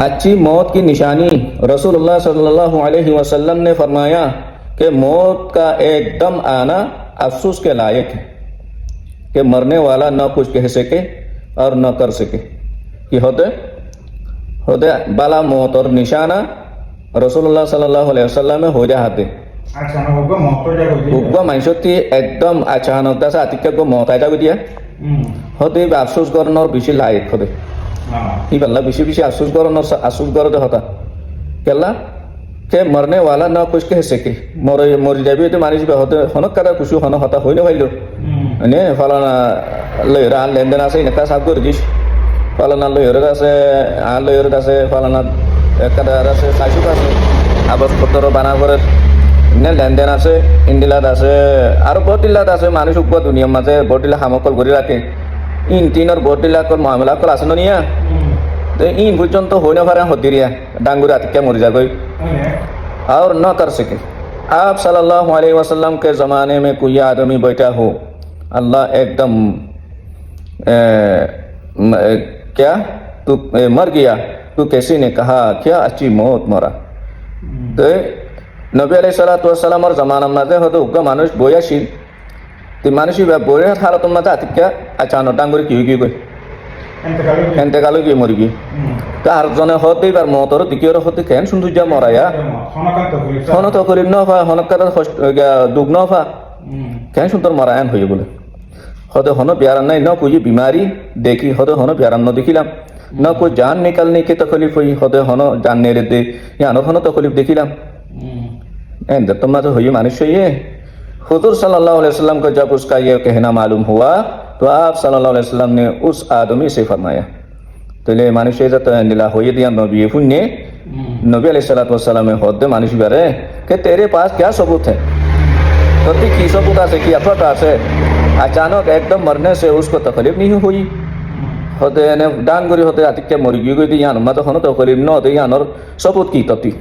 अच्छी मौत की निशानी रसूलुल्लाह सल्लल्लाहु अलैहि वसल्लम ने फरमाया कि मौत का एकदम आना अफसोस के लायक है कि मरने वाला न कुछ कह सके और न कर सके कि होते होते बाला मौत और निशाना रसूलुल्लाह सल्लल्लाहु अलैहि वसल्लम में हो जाते उग्र मानसती एकदम अचानक दस आतिक्य को मौत आ जाओ दिया होते अफसोस करना और बेसि लायक होते ही बल्ला बेसि बेसि अफसोस करना और अफसोस करो होता केला के मरने वाला ना कुछ कह सके मर जाबी तो मानिस होते हनक कदा कुछ हन होता हो भाइलो ने फलाना लहरा लेनदेन आसे इनका साफ कर दिस फलाना लहर आसे फलाना कदार आसे साइसुक आसे आबाद पत्र बाना करे ने लेनदेन आसे इन्दिलात आसे और बहुतिलात आसे मानुष उप दुनिया माजे बहुतिला सामकल करि राखे इन तीनर बहुतिलाकर मामला कल आसे निया तो इन पर्यंत हो न पारे हदिरिया डांगुर आतिक्या मरि जागोई और न कर सके। आप सल्लल्लाहु अलैहि वसल्लम के ज़माने में कोई आदमी बैठा हो अल्लाह एकदम क्या तू मर गया तो किसी ने कहा क्या अच्छी मौत मरा तो नबी अलैहिस्सलातु वस्सलाम और ज़माना माजे हो तो उग्र मानुष बोयाशील तो मानुष बोया हालत माजे आतिक्या अचानक डांगुर की गई एंतेकालो की मर गई तार जने होते बार मौतर दिकियर होते केन सुंदुजा मराया हन तो करिन न फा हन का दुख न फा केन सुंदर मरायन होय बोले होते हन प्यारन नहीं न कोई बीमारी देखी होते हन प्यारन न देखिलाम न कोई जान निकालने की तकलीफ हुई होते हन जान ने दे या हन तकलीफ देखिलाम एन तो मातो होय मानुष ये हुजूर सल्लल्लाहु अलैहि वसल्लम को जब उसका ये कहना मालूम हुआ तो आप सल्लल्लाहु अलैहि वसल्लम ने उस आदमी से फरमाया तो ले मानुष्य जत निला होय दिया नबी पुण्य नबी अलैहिस्सलातु वस्सलाम में होते मानुष्य बारे कि तेरे पास क्या सबूत है तो की सबूत आसे कि अथवा से अचानक एकदम मरने से उसको तकलीफ नहीं हुई होते ने डांगुरी होते आतिक्य मुर्गी गई थी यहाँ मत होना तकलीफ न होते यहाँ और सबूत की तती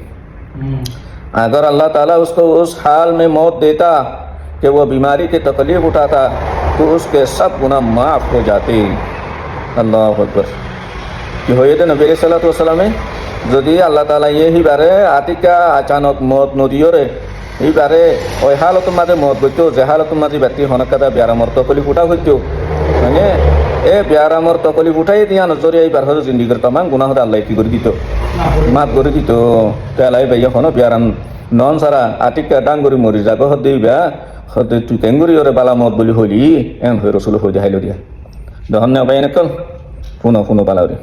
अगर अल्लाह ताला उसको उस हाल में मौत देता कि वो बीमारी की तकलीफ उठाता तो उसके सब गुनाह माफ़ हो जाते। अल्लाह अकबर कि हो तो नबी सल्लल्लाहु अलैहि वसल्लम যদি আল্লাহ তাআলা এই বারে আতিকা আচানক মত নদিয়রে এই বারে ওই হালত মাঝে মত গইতো যে হালত মাঝে ব্যক্তি হনকাদা বিয়ারামর তকলিফ উঠা হইতো মানে এ বিয়ারামর তকলিফ উঠাই দিয়া নজরে এই বার হলো জিন্দিগির तमाम গুনাহ হদা আল্লাহ কি করে দিত মাফ করে দিত তালাই ভাইয়া হন বিয়ারাম নন সারা আতিকা ডাঙ্গুরি মরি জাগো হদিবা হতে তুই কেঙ্গুরি ওরে বালা মত বলি হলি এন হই রাসূল হই দেখাইলো দিয়া ধন্যবাদ বাইনকল পুনো বালাউরি